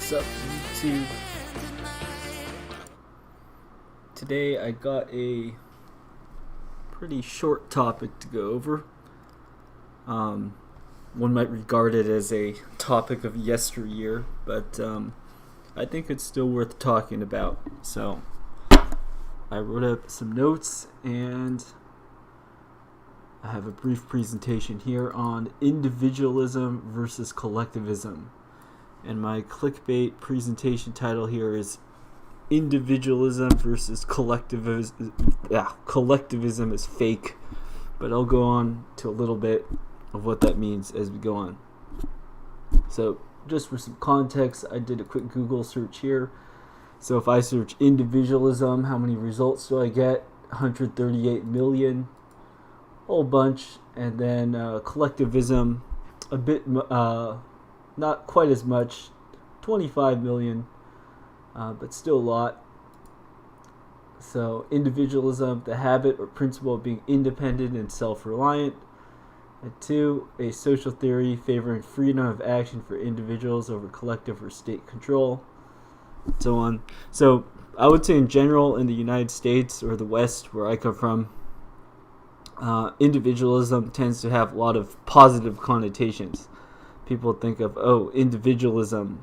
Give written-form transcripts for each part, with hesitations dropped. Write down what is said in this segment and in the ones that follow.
What's up, YouTube? Today I got a pretty short topic to go over. One might regard it as a topic of yesteryear, but I think it's still worth talking about. So I wrote up some notes and I have a brief presentation here on individualism versus collectivism. And my clickbait presentation title here is Individualism versus Collectivism. Collectivism is fake. But I'll go on to a little bit of what that means as we go on. So just for some context, I did a quick Google search here. So if I search individualism, how many results do I get? 138 million. Whole bunch. And then collectivism, a bit... not quite as much, 25 million, but still a lot. So individualism, the habit or principle of being independent and self-reliant. And 2, a social theory favoring freedom of action for individuals over collective or state control, and so on. So I would say in general in the United States or the West where I come from, individualism tends to have a lot of positive connotations. People think of, individualism.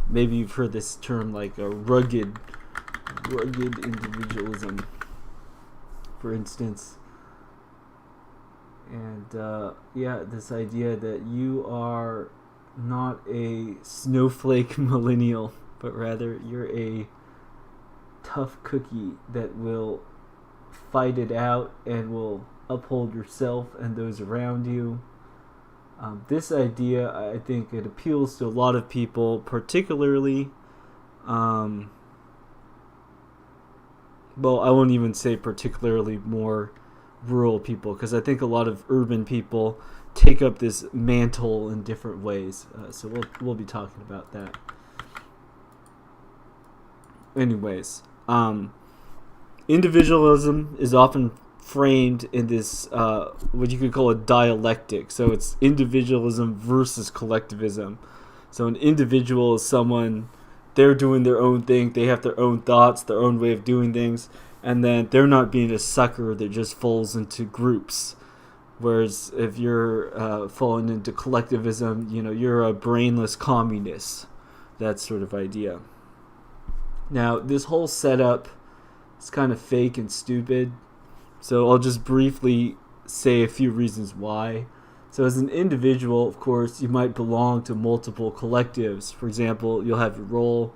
Maybe you've heard this term like a rugged individualism, for instance. And this idea that you are not a snowflake millennial, but rather you're a tough cookie that will fight it out and will uphold yourself and those around you. This idea, I think it appeals to a lot of people, particularly, I won't even say particularly more rural people, because I think a lot of urban people take up this mantle in different ways. So we'll be talking about that. Anyways, individualism is often framed in this what you could call a dialectic. So it's individualism versus collectivism. So an individual is someone, they're doing their own thing, they have their own thoughts, their own way of doing things, and then they're not being a sucker that just falls into groups. Whereas if you're falling into collectivism, you're a brainless communist. That sort of idea. Now, this whole setup is kind of fake and stupid. So I'll just briefly say a few reasons why. So as an individual, of course, you might belong to multiple collectives. For example, you'll have your role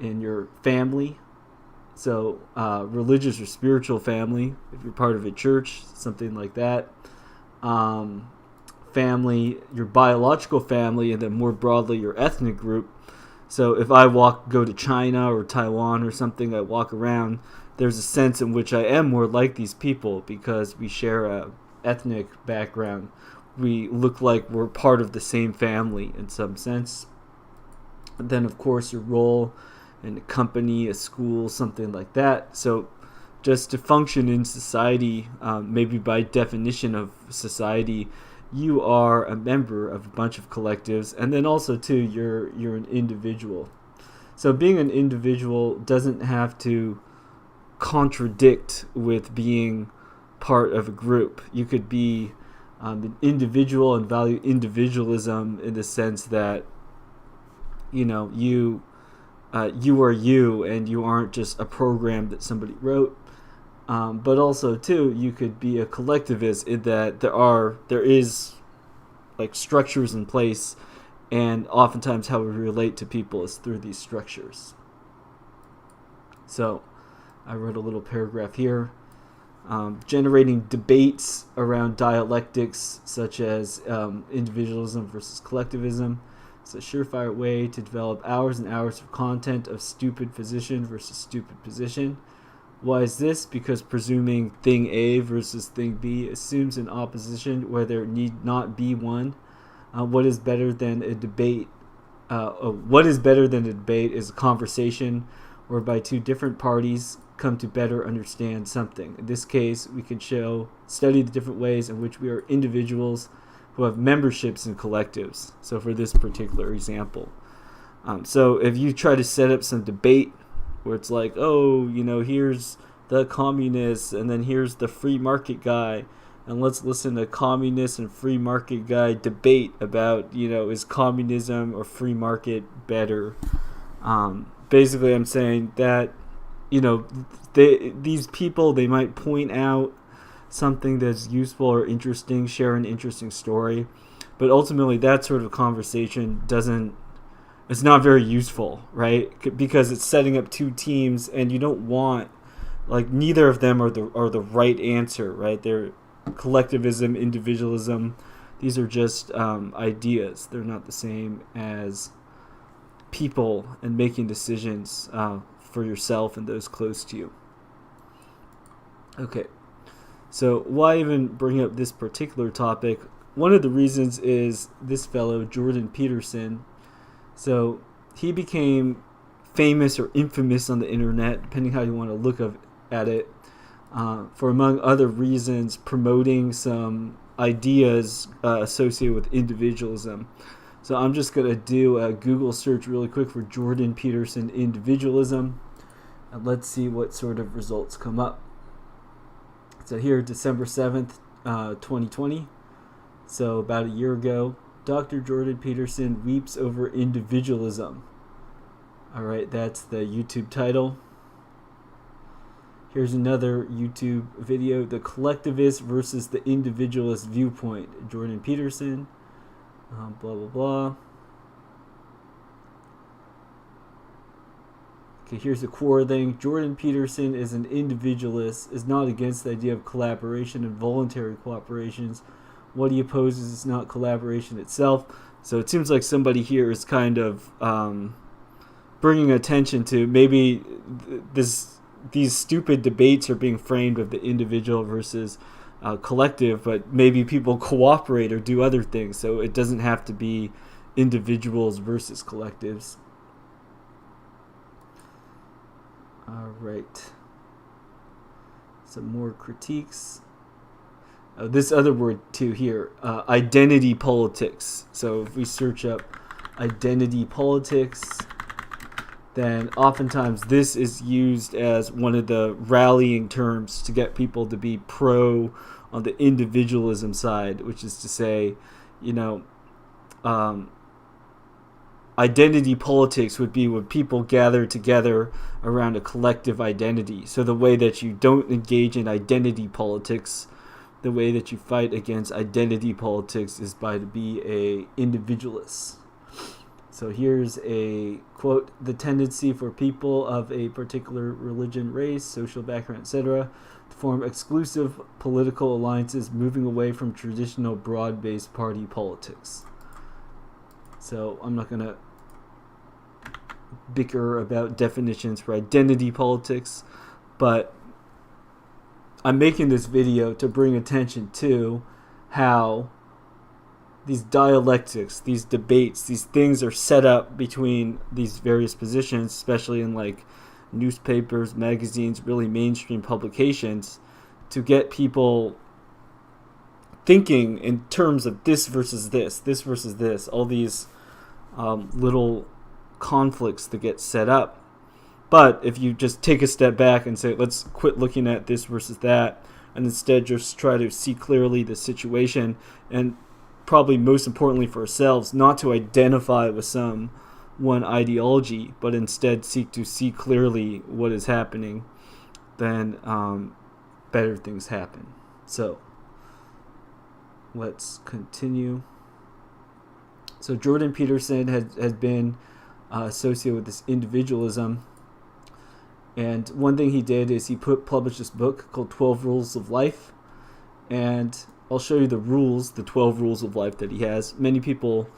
in your family. So religious or spiritual family, if you're part of a church, something like that. Family, your biological family, and then more broadly, your ethnic group. So if I go to China or Taiwan or something, I walk around, there's a sense in which I am more like these people because we share a ethnic background. We look like we're part of the same family in some sense. And then, of course, your role in a company, a school, something like that. So just to function in society, maybe by definition of society, you are a member of a bunch of collectives. And then also, too, you're an individual. So being an individual doesn't have to contradict with being part of a group. You could be an individual and value individualism in the sense that you are you and you aren't just a program that somebody wrote. But also too, you could be a collectivist in that there is like structures in place, and oftentimes how we relate to people is through these structures. So I wrote a little paragraph here. Generating debates around dialectics such as individualism versus collectivism. It's a surefire way to develop hours and hours of content of stupid position versus stupid position. Why is this? Because presuming thing A versus thing B assumes an opposition where there need not be one. What is better than a debate? What is better than a debate is a conversation whereby two different parties come to better understand something. In this case, we can study the different ways in which we are individuals who have memberships in collectives. So for this particular example, So if you try to set up some debate where it's like, oh, here's the communists and then here's the free market guy, and let's listen to communist and free market guy debate about, is communism or free market better? Basically, I'm saying that, these people, they might point out something that's useful or interesting, share an interesting story, but ultimately that sort of conversation it's not very useful, right? Because it's setting up two teams, and you don't want, neither of them are the right answer, right? They're collectivism, individualism. These are just ideas. They're not the same as people and making decisions for yourself and those close to you. Okay, so why even bring up this particular topic? One of the reasons is this fellow, Peterson. So he became famous or infamous on the internet, depending how you want to look at it, for, among other reasons, promoting some ideas associated with individualism. So I'm just going to do a Google search really quick for Jourdian Peterson individualism, and let's see what sort of results come up. So here, December 7th, 2020, so about a year ago, Dr. Jourdian Peterson weeps over individualism. All right, that's the YouTube title. Here's another YouTube video, The Collectivist versus the Individualist Viewpoint, Jourdian Peterson, blah, blah, blah. Okay, here's the core thing. Jourdian Peterson is an individualist, is not against the idea of collaboration and voluntary cooperations. What he opposes is not collaboration itself. So it seems like somebody here is kind of bringing attention to maybe these stupid debates are being framed of the individual versus collective, but maybe people cooperate or do other things. So it doesn't have to be individuals versus collectives. All right. Some more critiques. This other word too here, identity politics. So if we search up identity politics, then oftentimes this is used as one of the rallying terms to get people to be pro on the individualism side, which is to say, identity politics would be when people gather together around a collective identity. So the way that you don't engage in identity politics, the way that you fight against identity politics, is by to be a individualist. So here's a quote: the tendency for people of a particular religion, race, social background, etc. to form exclusive political alliances, moving away from traditional broad-based party politics. So I'm not going to bicker about definitions for identity politics, but I'm making this video to bring attention to how these dialectics, these debates, these things are set up between these various positions, especially in newspapers, magazines, really mainstream publications, to get people thinking in terms of this versus this versus this, all these little conflicts that get set up. But if you just take a step back and say, let's quit looking at this versus that, and instead just try to see clearly the situation, and probably most importantly for ourselves, not to identify with one ideology, but instead seek to see clearly what is happening, then better things happen. So let's continue. So Jourdian Peterson has been associated with this individualism. And one thing he did is he published this book called 12 Rules of Life. And I'll show you the 12 rules of life that he has. Many people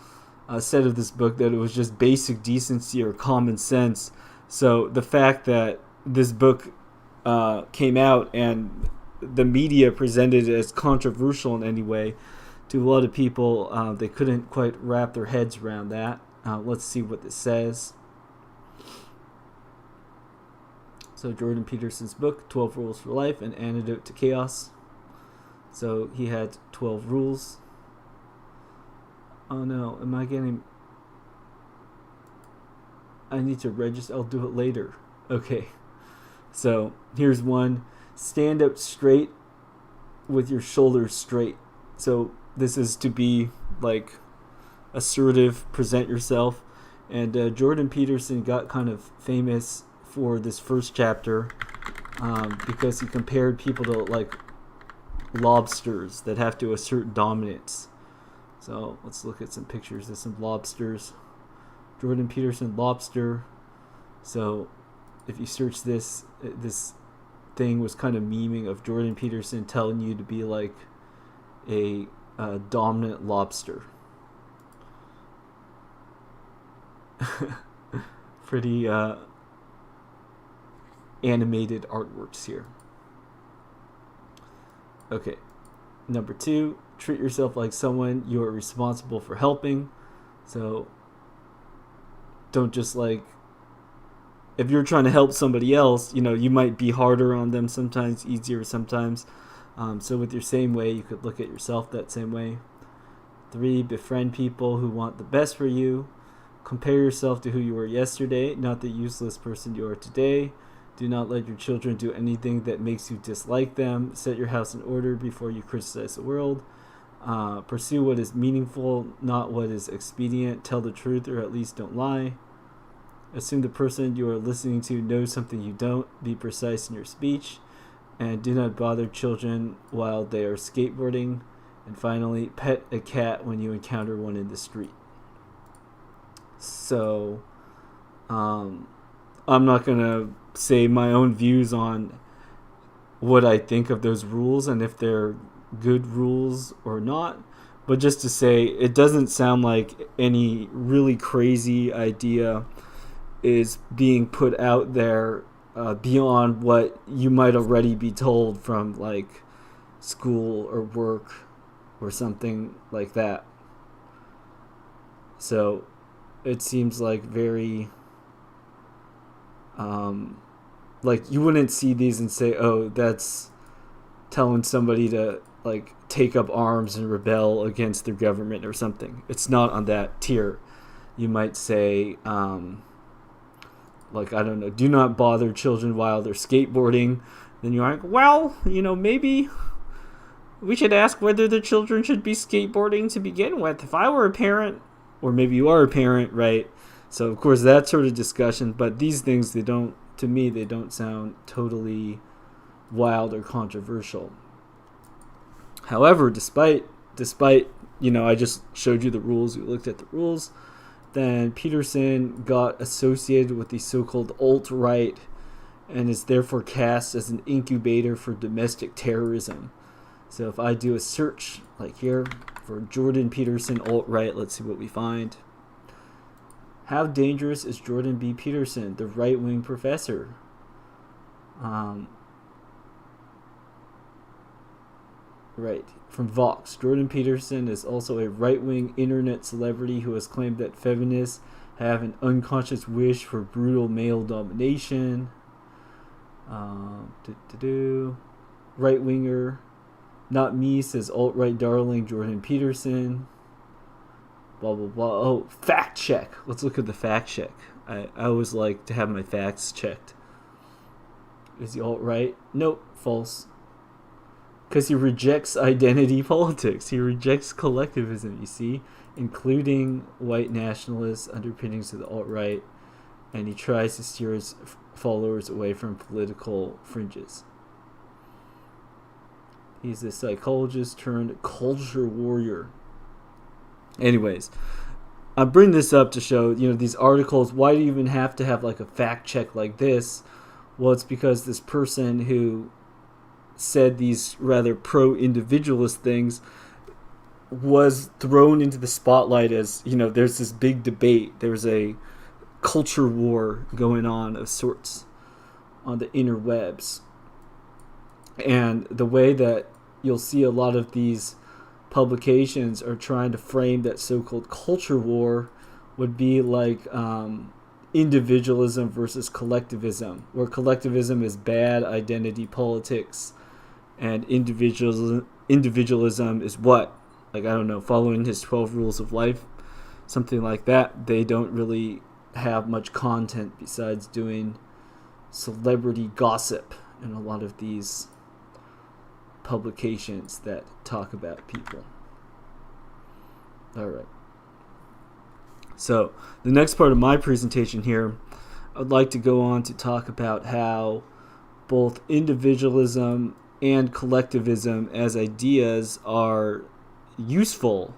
said of this book that it was just basic decency or common sense. So the fact that this book came out and the media presented it as controversial in any way, to a lot of people, they couldn't quite wrap their heads around that. Let's see what this says. So Jourdian Peterson's book, 12 Rules for Life, An Antidote to Chaos. So he had 12 rules. Oh no, am I getting... I need to register. I'll do it later. Okay. So here's one. Stand up straight with your shoulders straight. So this is to be like assertive, present yourself. And Jordan Peterson got kind of famous for this first chapter because he compared people to like lobsters that have to assert dominance. So let's look at some pictures of some lobsters. Jordan Peterson lobster. So if you search this thing was kind of memeing of Jordan Peterson telling you to be like a dominant lobster. Pretty animated artworks here. Okay, number 2, treat yourself like someone you are responsible for helping. So don't just like, if you're trying to help somebody else, you might be harder on them sometimes, easier sometimes. So with your same way, you could look at yourself that same way. 3, befriend people who want the best for you. Compare yourself to who you were yesterday, not the useless person you are today. Do not let your children do anything that makes you dislike them. Set your house in order before you criticize the world. Pursue what is meaningful, not what is expedient. Tell the truth, or at least don't lie. Assume the person you are listening to knows something you don't. Be precise in your speech. And do not bother children while they are skateboarding. And finally, pet a cat when you encounter one in the street. So, I'm not going to say my own views on what I think of those rules and if they're good rules or not. But just to say, it doesn't sound like any really crazy idea is being put out there beyond what you might already be told from like school or work or something like that. So it seems like very like you wouldn't see these and say, oh, that's telling somebody to like take up arms and rebel against their government or something. It's not on that tier. You might say like, I don't know, do not bother children while they're skateboarding. Then you're like, well, maybe we should ask whether the children should be skateboarding to begin with. If I were a parent, or maybe you are a parent, right? So, of course, that sort of discussion. But these things, to me, they don't sound totally wild or controversial. However, despite I just showed you the rules, we looked at the rules, then Peterson got associated with the so-called alt-right and is therefore cast as an incubator for domestic terrorism. So if I do a search, like here, for Jordan Peterson alt-right, let's see what we find. How dangerous is Jordan B. Peterson, the right-wing professor? Right, from Vox. Jordan Peterson is also a right-wing internet celebrity who has claimed that feminists have an unconscious wish for brutal male domination. Right-winger. Not me, says alt-right darling Jordan Peterson. Blah, blah, blah. Oh, fact check. Let's look at the fact check. I always like to have my facts checked. Is he alt-right? Nope, false. Because he rejects identity politics. He rejects collectivism, you see, including white nationalist underpinnings of the alt-right, and he tries to steer his followers away from political fringes. He's a psychologist turned culture warrior. Anyways, I bring this up to show, these articles, why do you even have to have like a fact check like this? Well, it's because this person who said these rather pro-individualist things was thrown into the spotlight as, there's this big debate. There's a culture war going on of sorts on the interwebs. And the way that you'll see a lot of these publications are trying to frame that so-called culture war would be like individualism versus collectivism, where collectivism is bad identity politics and individualism is what? Like, I don't know, following his 12 rules of life, something like that. They don't really have much content besides doing celebrity gossip in a lot of these publications that talk about people. All right. So the next part of my presentation here, I'd like to go on to talk about how both individualism and collectivism as ideas are useful.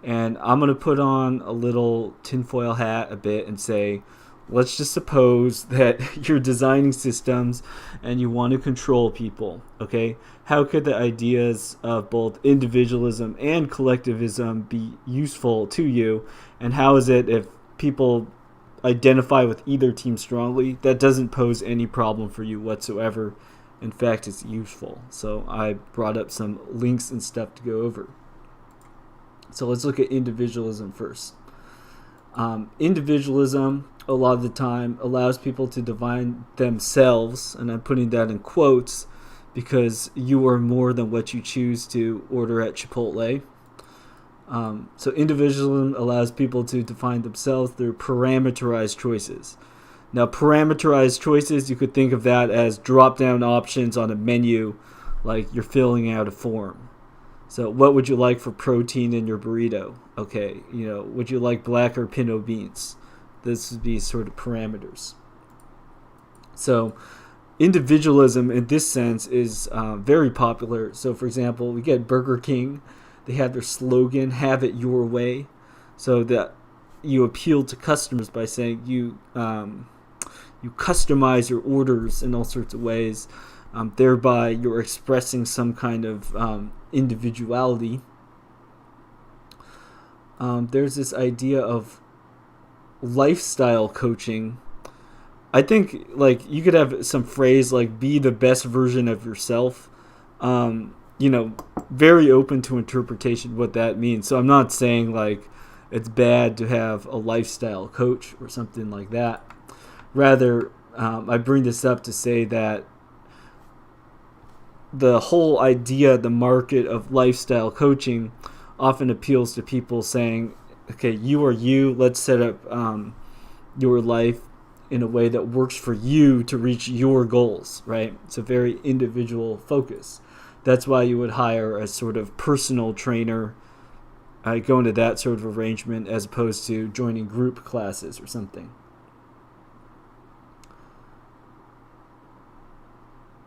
And I'm going to put on a little tinfoil hat a bit and say, let's just suppose that you're designing systems and you want to control people, okay? How could the ideas of both individualism and collectivism be useful to you? And how is it if people identify with either team strongly, that doesn't pose any problem for you whatsoever? In fact, it's useful. So I brought up some links and stuff to go over. So let's look at individualism first. Individualism, a lot of the time, allows people to define themselves, and I'm putting that in quotes because you are more than what you choose to order at Chipotle. So individualism allows people to define themselves through parameterized choices. Now, parameterized choices, you could think of that as drop-down options on a menu, like you're filling out a form. So what would you like for protein in your burrito? Okay, would you like black or pinto beans? This would be sort of parameters. So individualism in this sense is very popular. So for example, we get Burger King. They have their slogan, have it your way. So that you appeal to customers by saying you customize your orders in all sorts of ways. Thereby you're expressing some kind of individuality. There's this idea of lifestyle coaching. I think you could have some phrase like be the best version of yourself. Very open to interpretation what that means. So I'm not saying it's bad to have a lifestyle coach or something like that. Rather, I bring this up to say that the whole idea, the market of lifestyle coaching often appeals to people saying, okay, you are you, let's set up your life in a way that works for you to reach your goals, right? It's a very individual focus. That's why you would hire a sort of personal trainer, go into that sort of arrangement as opposed to joining group classes or something.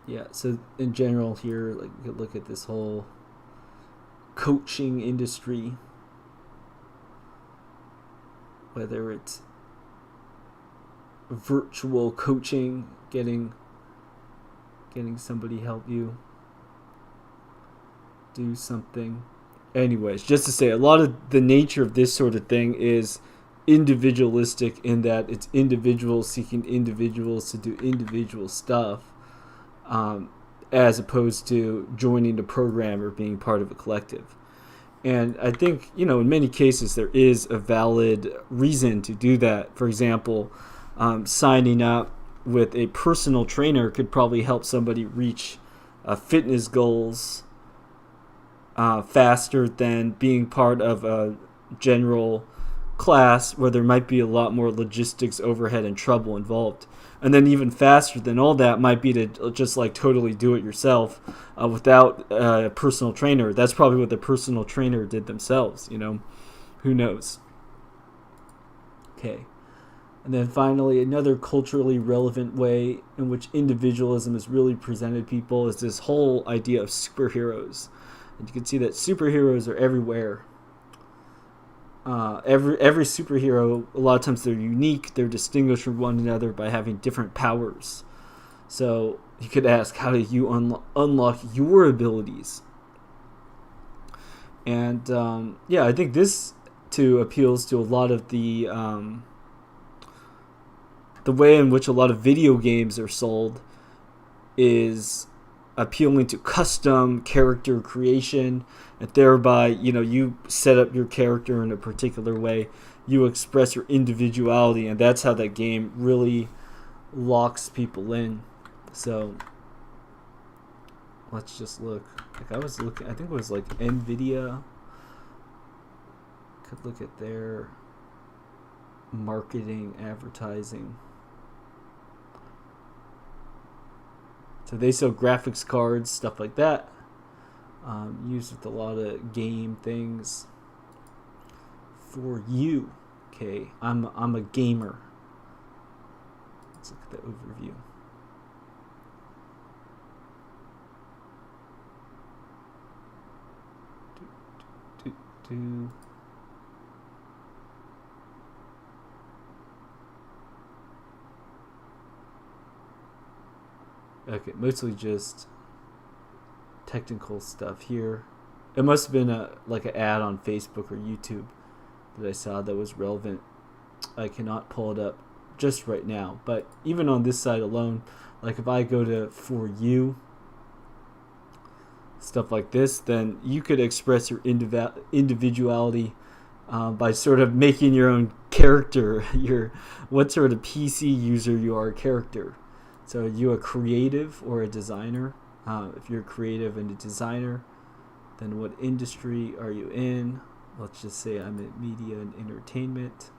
Yeah, so in general here, you could look at this whole coaching industry, whether it's virtual coaching, getting somebody help you do something. Anyways, just to say, a lot of the nature of this sort of thing is individualistic in that it's individuals seeking individuals to do individual stuff. As opposed to joining the program or being part of a collective. And I think, in many cases there is a valid reason to do that. For example, signing up with a personal trainer could probably help somebody reach fitness goals faster than being part of a general class where there might be a lot more logistics, overhead, and trouble involved. And then even faster than all that might be to just totally do it yourself without a personal trainer. That's probably what the personal trainer did themselves, Who knows? Okay. And then finally, another culturally relevant way in which individualism is really presented people is this whole idea of superheroes. And you can see that superheroes are everywhere. Every superhero, a lot of times they're unique, they're distinguished from one another by having different powers. So you could ask, how do you unlock your abilities? And I think this too appeals to a lot of the way in which a lot of video games are sold is appealing to custom character creation, and thereby you set up your character in a particular way, you express your individuality, and that's how that game really locks people in. So let's just look. I think it was Nvidia. Could look at their marketing, advertising. So they sell graphics cards, stuff like that. Used with a lot of game things. For you, okay, I'm a gamer. Let's look at the overview. Okay, mostly just technical stuff here. It must have been like an ad on Facebook or YouTube that I saw that was relevant. I cannot pull it up just right now, but even on this side alone, like if I go to For You, stuff like this, then you could express your individuality by sort of making your own character, your what sort of PC user you are, character. So are you a creative or a designer? If you're a creative and a designer, then what industry are you in? Let's just say I'm in media and entertainment.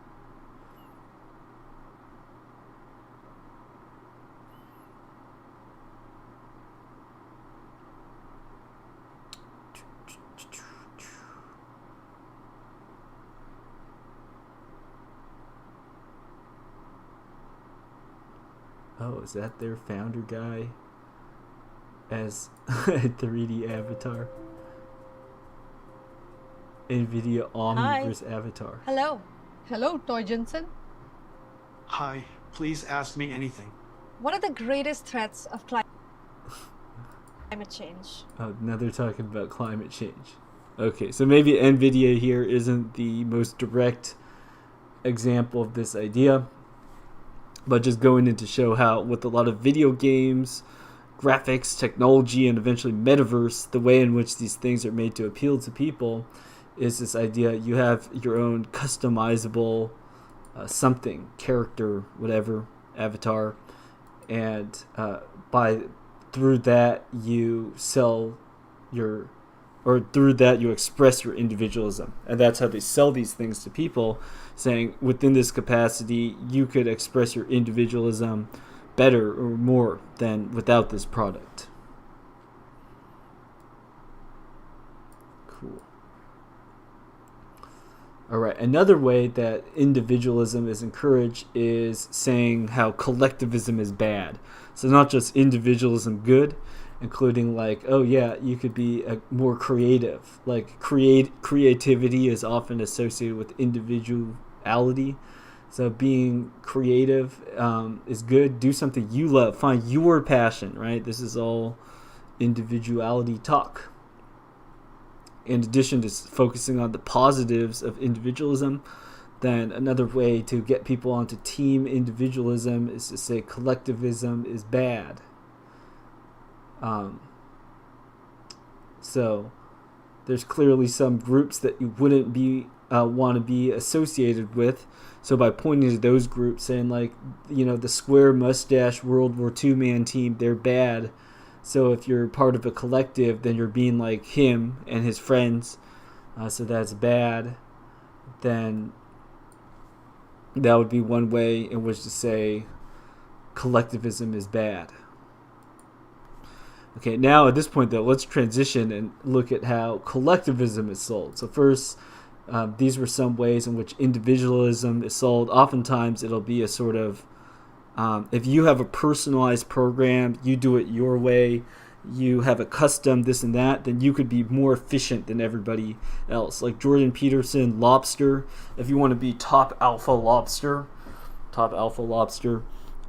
Oh, is that their founder guy as a 3D avatar? NVIDIA Omniverse avatar. Hello. Hello, Toy Jensen. Hi, please ask me anything. What are the greatest threats of climate change? Oh, now they're talking about climate change. Okay, so maybe NVIDIA here isn't the most direct example of this idea, but just going in to show how with a lot of video games, graphics, technology, and eventually metaverse, the way in which these things are made to appeal to people is this idea you have your own customizable something, character, whatever, avatar, and through that you sell your, or through that you express your individualism. And that's how they sell these things to people, saying within this capacity you could express your individualism better or more than without this product. Cool. Alright, another way that individualism is encouraged is saying how collectivism is bad. So not just individualism good, including like, oh yeah, you could be more creative. Like creativity is often associated with individuality. So being creative is good. Do something you love. Find your passion, right? This is all individuality talk. In addition to focusing on the positives of individualism, then another way to get people onto team individualism is to say collectivism is bad. So there's clearly some groups that you wouldn't be want to be associated with. So by pointing to those groups, saying like, you know, the square mustache World War II man team, they're bad. So if you're part of a collective, then you're being like him and his friends. So that's bad. Then that would be one way in which to say collectivism is bad. Okay, now at this point though, let's transition and look at how collectivism is sold. So first, these were some ways in which individualism is sold. Oftentimes it'll be a sort of, if you have a personalized program, you do it your way, you have a custom this and that, then you could be more efficient than everybody else. Like Jordan Peterson, Lobster, if you want to be top alpha lobster,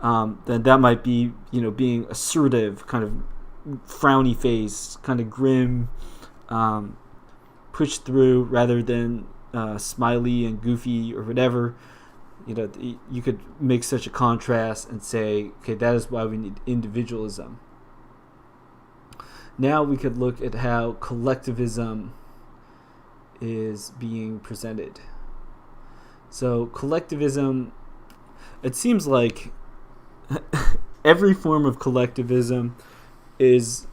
then that might be, you know, being assertive, kind of frowny face, kind of grim, push through rather than smiley and goofy or whatever. You know, you could make such a contrast and say, okay, that is why we need individualism. Now we could look at how collectivism is being presented. So collectivism, it seems like every form of collectivism is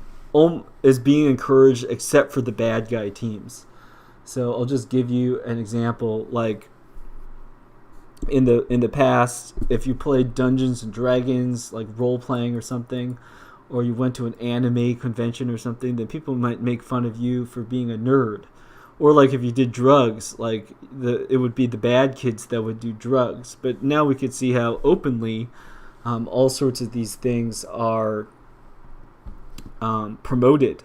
being encouraged except for the bad guy teams. So I'll just give you an example. Like in the past, if you played Dungeons and Dragons, like role playing or something, or you went to an anime convention or something, then people might make fun of you for being a nerd. Or like if you did drugs, like it would be the bad kids that would do drugs. But now we could see how openly all sorts of these things are promoted,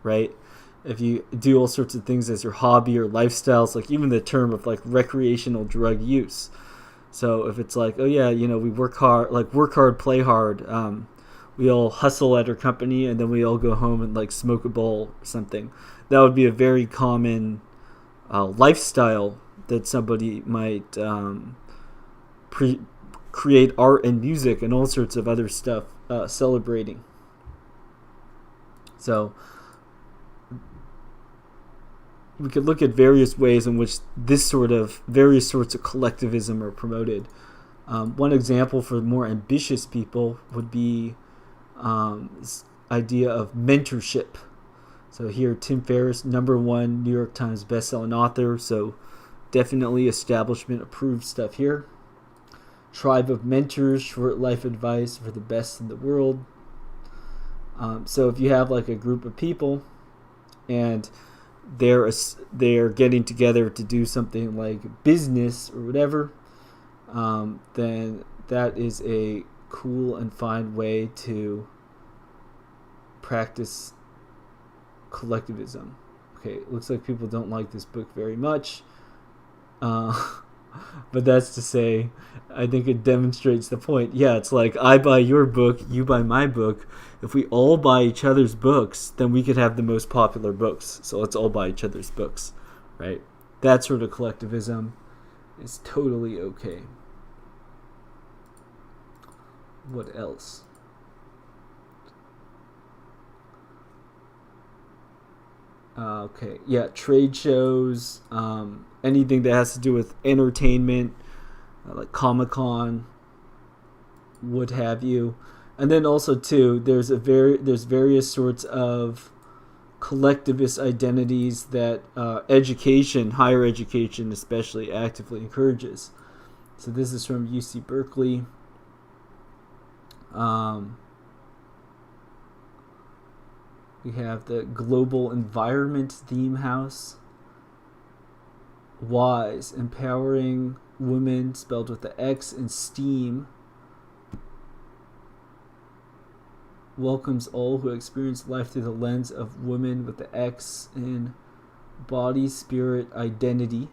right? If you do all sorts of things as your hobby or lifestyles, like even the term of like recreational drug use. So if it's like, oh yeah, we work hard, play hard. We all hustle at our company and then we all go home and like smoke a bowl or something. That would be a very common lifestyle that somebody might create art and music and all sorts of other stuff celebrating. So we could look at various ways in which various sorts of collectivism are promoted. One example for more ambitious people would be this idea of mentorship. So here, Tim Ferriss, #1 New York Times bestselling author, so definitely establishment approved stuff here. Tribe of mentors, short life advice for the best in the world. So if you have like a group of people and they're getting together to do something like business or whatever, then that is a cool and fine way to practice collectivism. Okay, it looks like people don't like this book very much, but that's to say, I think it demonstrates the point. Yeah, it's like I buy your book, you buy my book. If we all buy each other's books, then we could have the most popular books. So let's all buy each other's books, right? That sort of collectivism is totally okay. What else? Okay, yeah, trade shows, anything that has to do with entertainment, like Comic-Con, what have you. And then also too, there's various sorts of collectivist identities that higher education especially, actively encourages. So this is from UC Berkeley. We have the Global Environment Theme House. WISE, empowering women, spelled with the X, and STEAM. Welcomes all who experience life through the lens of women with the X in body, spirit, identity.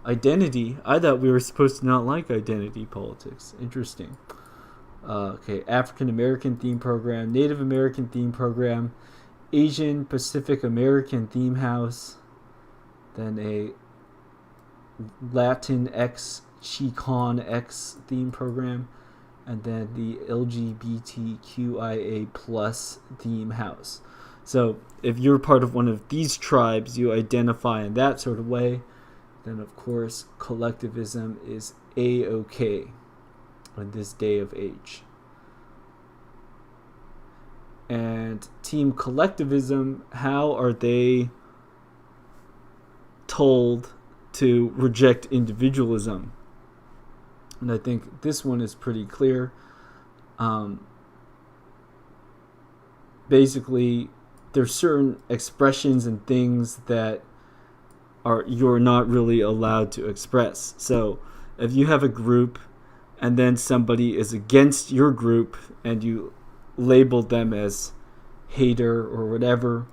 Identity? I thought we were supposed to not like identity politics. Interesting. Okay, African American theme program, Native American theme program, Asian Pacific American theme house, then a Latin X, Chicon X theme program, and then the LGBTQIA plus theme house. So if you're part of one of these tribes, you identify in that sort of way, then of course collectivism is A-OK in this day of age. And team collectivism, how are they told to reject individualism? And I think this one is pretty clear. Basically, there's certain expressions and things that you're not really allowed to express. So if you have a group and then somebody is against your group and you labeled them as hater or whatever,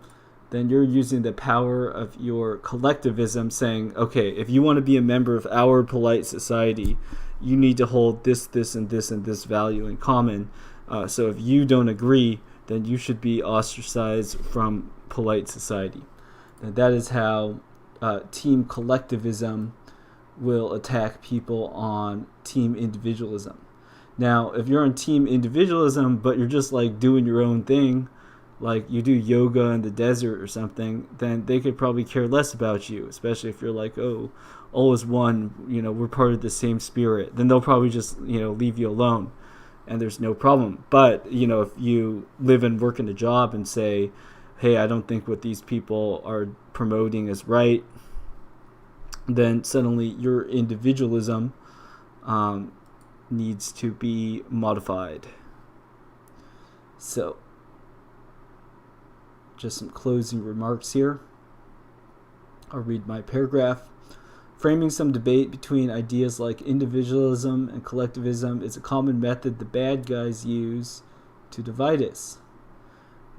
then you're using the power of your collectivism saying, okay, if you want to be a member of our polite society, you need to hold this, this, and this, and this value in common. So if you don't agree, then you should be ostracized from polite society. And that is how team collectivism will attack people on team individualism. Now, if you're on team individualism, but you're just like doing your own thing, like you do yoga in the desert or something, then they could probably care less about you, especially if you're like, oh, all is one, we're part of the same spirit. Then they'll probably just, leave you alone and there's no problem. But, if you live and work in a job and say, hey, I don't think what these people are promoting is right, then suddenly your individualism needs to be modified. So, just some closing remarks here. I'll read my paragraph. Framing some debate between ideas like individualism and collectivism is a common method the bad guys use to divide us.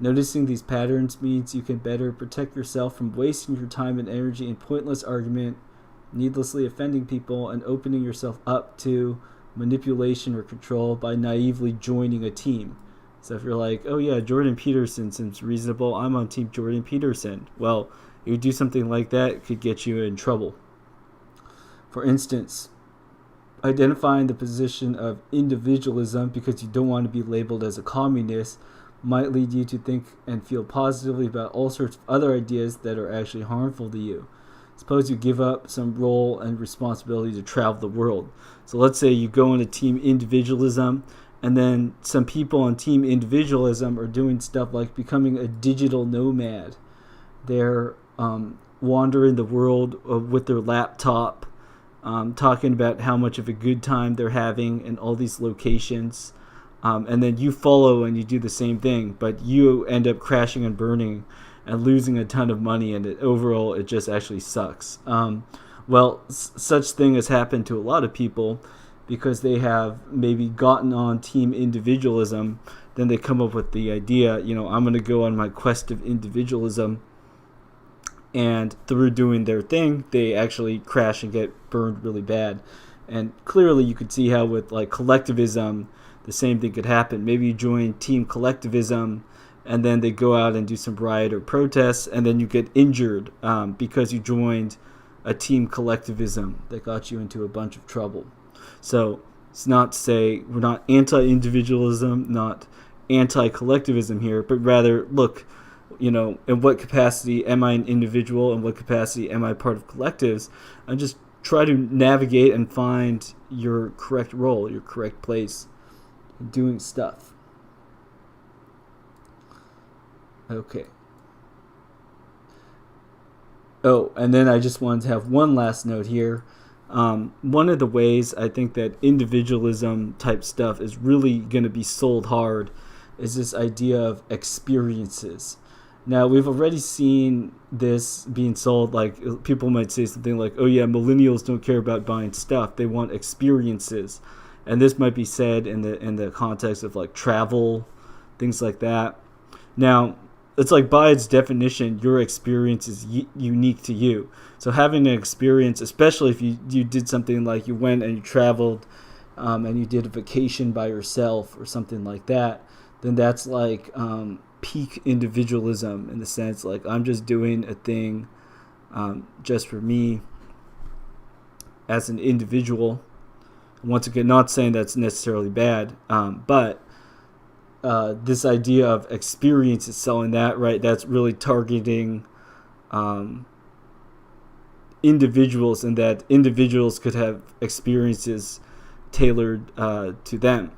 Noticing these patterns means you can better protect yourself from wasting your time and energy in pointless argument, needlessly offending people, and opening yourself up to manipulation or control by naively joining a team. So if you're like, oh yeah, Jordan Peterson seems reasonable, I'm on team Jordan Peterson. Well, you do something like that, it could get you in trouble. For instance, identifying the position of individualism because you don't want to be labeled as a communist might lead you to think and feel positively about all sorts of other ideas that are actually harmful to you. Suppose you give up some role and responsibility to travel the world. So let's say you go into team individualism, and then some people on team individualism are doing stuff like becoming a digital nomad. They're wandering the world with their laptop, talking about how much of a good time they're having in all these locations. And then you follow and you do the same thing, but you end up crashing and burning and losing a ton of money, and overall it just actually sucks. Well, such thing has happened to a lot of people because they have maybe gotten on team individualism. Then they come up with the idea, I'm going to go on my quest of individualism, and through doing their thing, they actually crash and get burned really bad. And clearly you could see how with like collectivism, the same thing could happen. Maybe you join team collectivism, and then they go out and do some riot or protests, and then you get injured because you joined a team collectivism that got you into a bunch of trouble. So it's not to say we're not anti-individualism, not anti-collectivism here, but rather look, in what capacity am I an individual, in what capacity am I part of collectives, and just try to navigate and find your correct role, your correct place in doing stuff. Okay. Oh, and then I just wanted to have one last note here. One of the ways I think that individualism type stuff is really going to be sold hard is this idea of experiences. Now, we've already seen this being sold, like people might say something like, oh yeah, millennials don't care about buying stuff, they want experiences. And this might be said in the context of like travel, things like that. Now, it's like by its definition, your experience is unique to you. So having an experience, especially if you did something like you went and you traveled and you did a vacation by yourself or something like that, then that's like peak individualism in the sense like I'm just doing a thing just for me as an individual. Once again, not saying that's necessarily bad, but this idea of experiences selling that, right, that's really targeting individuals, and that individuals could have experiences tailored to them.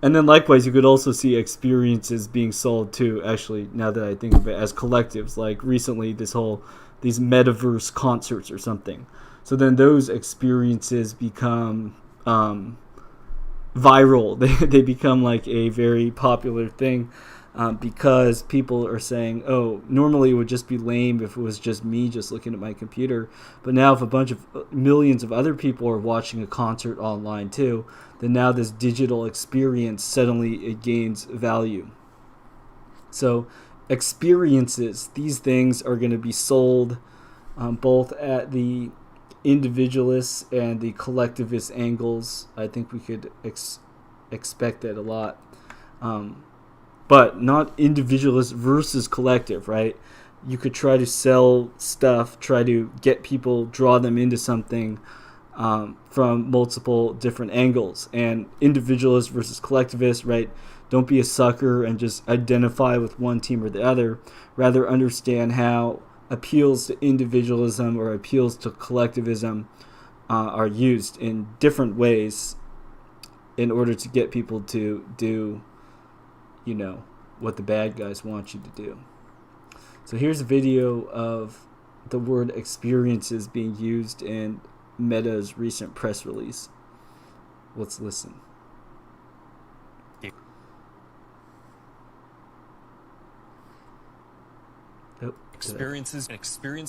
And then likewise, you could also see experiences being sold too, actually, now that I think of it, as collectives. Like recently, these metaverse concerts or something. So then those experiences become viral. They become like a very popular thing because people are saying, oh, normally it would just be lame if it was just me just looking at my computer. But now if a bunch of millions of other people are watching a concert online too, then now this digital experience suddenly it gains value. So experiences, these things are going to be sold both at the individualist and the collectivist angles. I think we could expect that a lot. But not individualist versus collective, right? You could try to sell stuff, try to get people, draw them into something from multiple different angles. And individualist versus collectivist, right? Don't be a sucker and just identify with one team or the other. Rather understand how appeals to individualism or appeals to collectivism are used in different ways in order to get people to do, what the bad guys want you to do. So here's a video of the word experiences being used in Meta's recent press release. Let's listen. Experiences and experience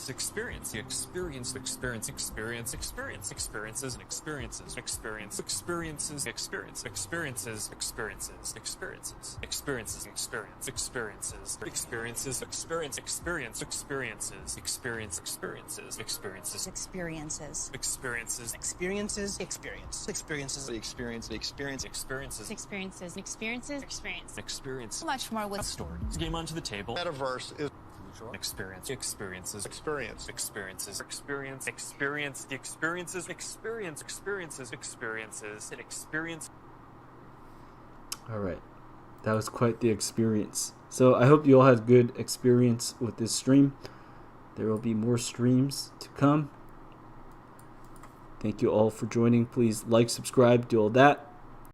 experiences and much more with stories. Game onto the table. Metaverse is Experiences. All right. That was quite the experience. So I hope you all had good experience with this stream. There will be more streams to come. Thank you all for joining. Please like, subscribe, do all that.